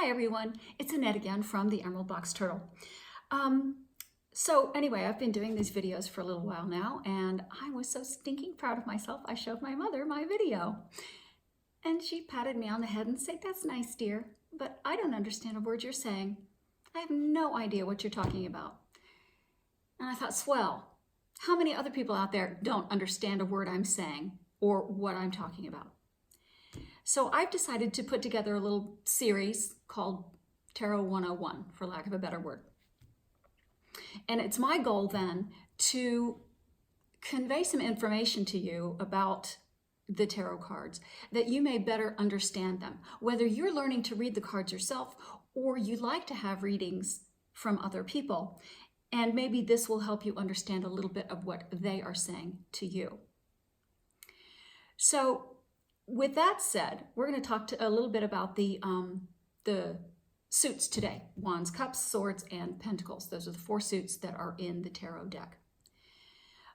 Hi everyone, it's Annette again from the Emerald Box Turtle. So anyway, I've been doing these videos for a little while now, and I was so stinking proud of myself. I showed my mother my video, and she patted me on the head and said, "That's nice, dear, but I don't understand a word you're saying. I have no idea what you're talking about." And I thought, swell, how many other people out there don't understand a word I'm saying or what I'm talking about? So I've decided to put together a little series called Tarot 101, for lack of a better word. And it's my goal then to convey some information to you about the tarot cards that you may better understand them, whether you're learning to read the cards yourself or you like to have readings from other people. And maybe this will help you understand a little bit of what they are saying to you. So with that said, we're going to talk a little bit about the suits today: Wands, Cups, Swords, and Pentacles. Those are the 4 suits that are in the tarot deck.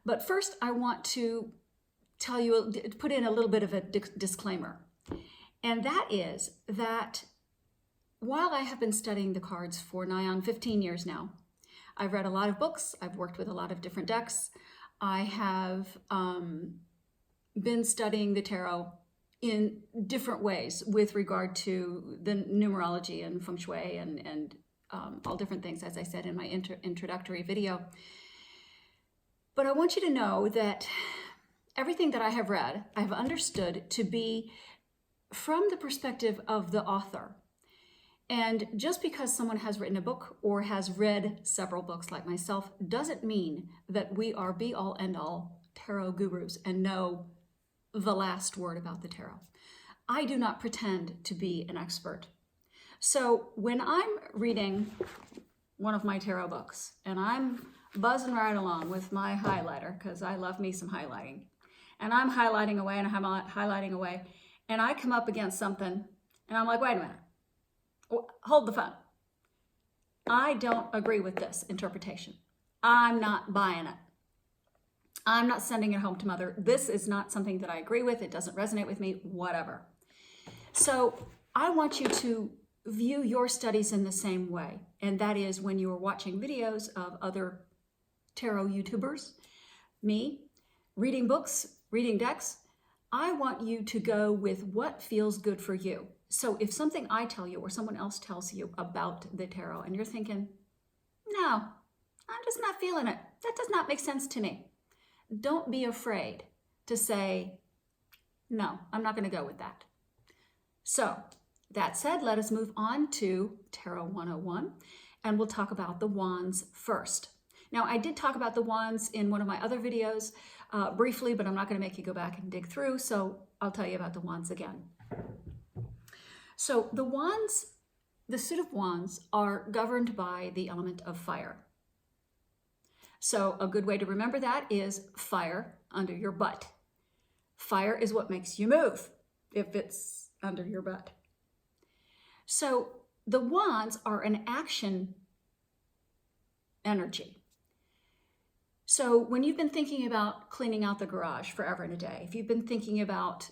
But first, I want to tell you, put in a little bit of a disclaimer. And that is that while I have been studying the cards for nigh on 15 years now, I've read a lot of books, I've worked with a lot of different decks, I have been studying the tarot in different ways with regard to the numerology and feng shui and all different things, as I said in my introductory video. But I want you to know that everything that I have read, I've understood to be from the perspective of the author. And just because someone has written a book or has read several books like myself doesn't mean that we are be-all end-all tarot gurus and know the last word about the tarot. I do not pretend to be an expert. So when I'm reading one of my tarot books and I'm buzzing right along with my highlighter, because I love me some highlighting, and I'm highlighting away and I'm highlighting away, and I come up against something and I'm like, wait a minute, hold the phone. I don't agree with this interpretation. I'm not buying it. I'm not sending it home to mother. This is not something that I agree with. It doesn't resonate with me, whatever. So I want you to view your studies in the same way. And that is when you are watching videos of other tarot YouTubers, me, reading books, reading decks, I want you to go with what feels good for you. So if something I tell you or someone else tells you about the tarot and you're thinking, no, I'm just not feeling it, that does not make sense to me, don't be afraid to say, no, I'm not going to go with that. So that said, let us move on to Tarot 101, and we'll talk about the wands first. Now, I did talk about the wands in one of my other videos briefly, but I'm not going to make you go back and dig through, so I'll tell you about the wands again. So the wands, the suit of wands, are governed by the element of fire. So a good way to remember that is fire under your butt. Fire is what makes you move if it's under your butt. So the wands are an action energy. So when you've been thinking about cleaning out the garage forever and a day, if you've been thinking about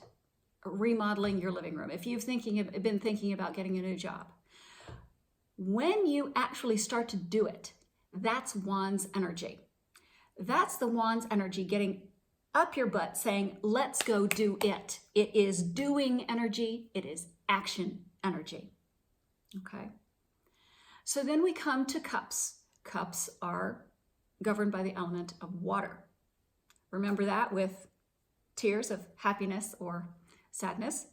remodeling your living room, if you've been thinking about getting a new job, when you actually start to do it, that's wands energy. That's the wands energy getting up your butt saying, let's go do it. It is doing energy. It is action energy. Okay. So then we come to cups. Cups are governed by the element of water. Remember that with tears of happiness or sadness,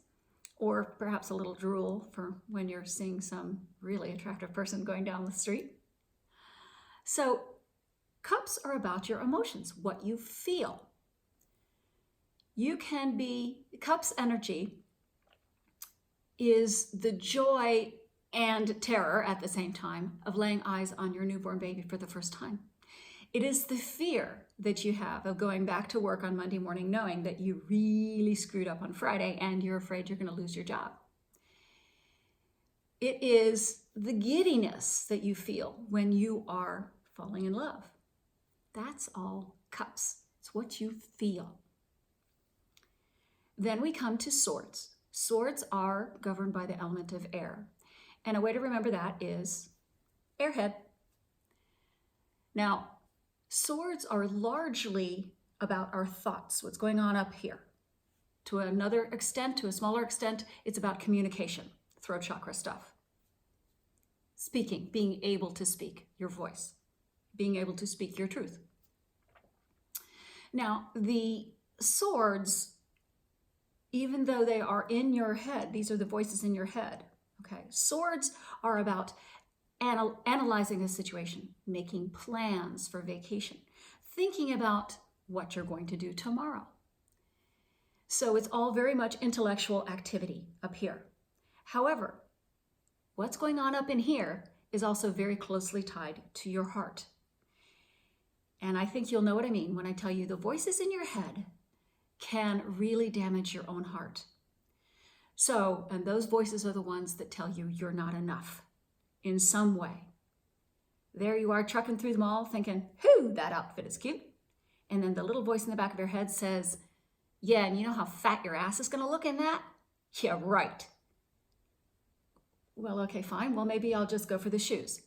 or perhaps a little drool for when you're seeing some really attractive person going down the street. So cups are about your emotions, what you feel. You can be, cups energy is the joy and terror at the same time of laying eyes on your newborn baby for the first time. It is the fear that you have of going back to work on Monday morning knowing that you really screwed up on Friday and you're afraid you're going to lose your job. It is the giddiness that you feel when you are falling in love. That's all cups. It's what you feel. Then we come to swords. Swords are governed by the element of air. And a way to remember that is airhead. Now, swords are largely about our thoughts, what's going on up here. To another extent, to a smaller extent, it's about communication, throat chakra stuff. Speaking, being able to speak your voice, being able to speak your truth. Now, the swords, even though they are in your head, these are the voices in your head, okay? Swords are about analyzing a situation, making plans for vacation, thinking about what you're going to do tomorrow. So it's all very much intellectual activity up here. However, what's going on up in here is also very closely tied to your heart. And I think you'll know what I mean when I tell you the voices in your head can really damage your own heart. So, and those voices are the ones that tell you you're not enough in some way. There you are trucking through the mall thinking, "Whoo, that outfit is cute." And then the little voice in the back of your head says, "Yeah, and you know how fat your ass is going to look in that? Yeah, right." Well, okay, fine. Well, maybe I'll just go for the shoes.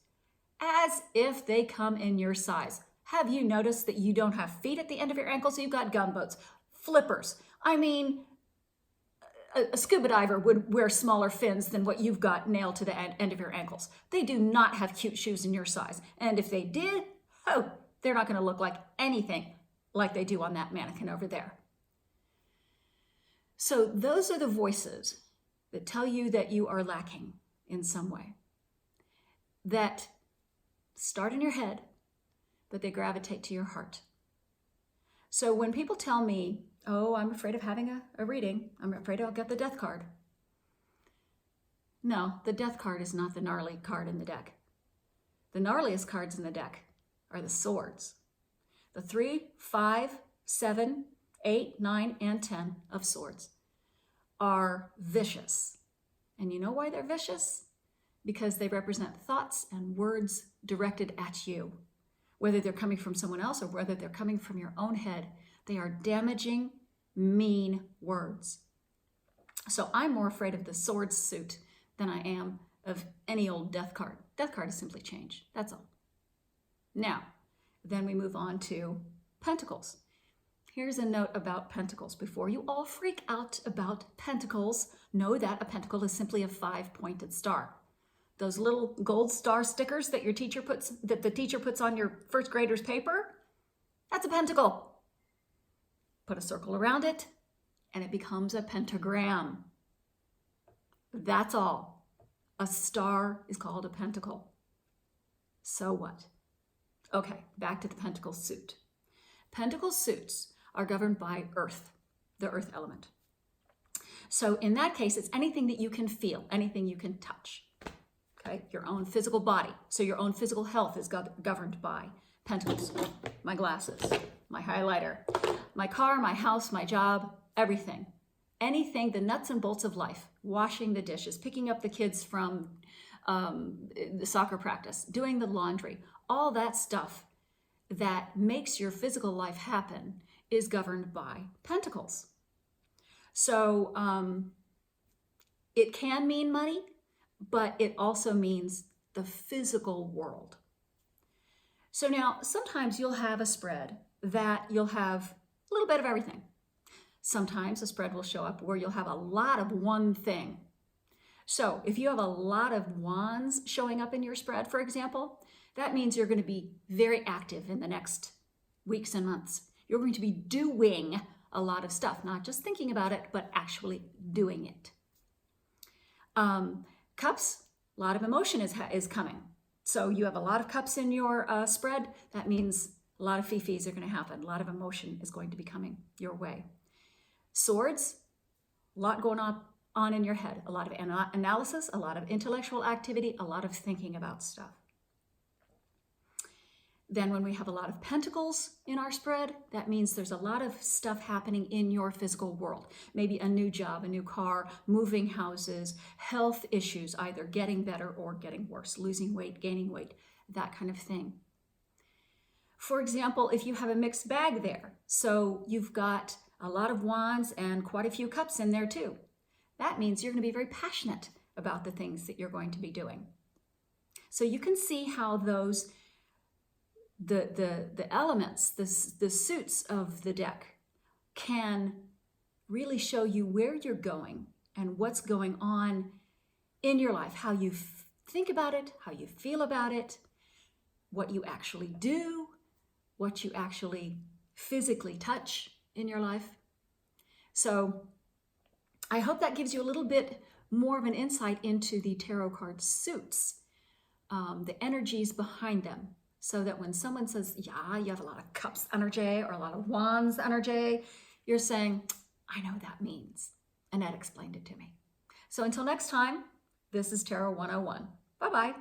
As if they come in your size. Have you noticed that you don't have feet at the end of your ankles? You've got gumboats, flippers. I mean, a scuba diver would wear smaller fins than what you've got nailed to the end of your ankles. They do not have cute shoes in your size. And if they did, oh, they're not going to look like anything like they do on that mannequin over there. So those are the voices that tell you that you are lacking in some way, that start in your head, but they gravitate to your heart. So when people tell me, "Oh, I'm afraid of having a reading. I'm afraid I'll get the death card." No, the death card is not the gnarly card in the deck. The gnarliest cards in the deck are the swords. The 3, 5, 7, 8, 9, and 10 of swords are vicious. And you know why they're vicious? Because they represent thoughts and words directed at you. Whether they're coming from someone else or whether they're coming from your own head, they are damaging, mean words. So I'm more afraid of the sword suit than I am of any old death card. Death card is simply change. That's all. Now, then we move on to pentacles. Here's a note about pentacles. Before you all freak out about pentacles, know that a pentacle is simply a 5-pointed star. Those little gold star stickers that the teacher puts on your first grader's paper, that's a pentacle. Put a circle around it, and it becomes a pentagram. That's all. A star is called a pentacle. So what? Okay, back to the pentacle suit. Pentacle suits are governed by earth, the earth element. So in that case, it's anything that you can feel, anything you can touch. Okay, your own physical body. So your own physical health is governed by pentacles. My glasses, my highlighter, my car, my house, my job, everything. Anything, the nuts and bolts of life, washing the dishes, picking up the kids from the soccer practice, doing the laundry, all that stuff that makes your physical life happen is governed by pentacles. So it can mean money, but it also means the physical world. So now sometimes you'll have a spread that you'll have a little bit of everything. Sometimes a spread will show up where you'll have a lot of one thing. So if you have a lot of wands showing up in your spread, for example, that means you're going to be very active in the next weeks and months. You're going to be doing a lot of stuff, not just thinking about it, but actually doing it. Cups, a lot of emotion is coming. So you have a lot of cups in your spread. That means a lot of fiiiiiiines are going to happen. A lot of emotion is going to be coming your way. Swords, a lot going on in your head. A lot of analysis, a lot of intellectual activity, a lot of thinking about stuff. Then when we have a lot of pentacles in our spread, that means there's a lot of stuff happening in your physical world. Maybe a new job, a new car, moving houses, health issues, either getting better or getting worse, losing weight, gaining weight, that kind of thing. For example, if you have a mixed bag there, so you've got a lot of wands and quite a few cups in there too, that means you're going to be very passionate about the things that you're going to be doing. So you can see how those, the elements, the suits of the deck can really show you where you're going and what's going on in your life, how you think about it, how you feel about it, what you actually do, what you actually physically touch in your life. So I hope that gives you a little bit more of an insight into the tarot card suits, the energies behind them, so that when someone says, yeah, you have a lot of cups energy or a lot of wands energy, you're saying, I know what that means. Annette explained it to me. So until next time, this is Tarot 101. Bye-bye.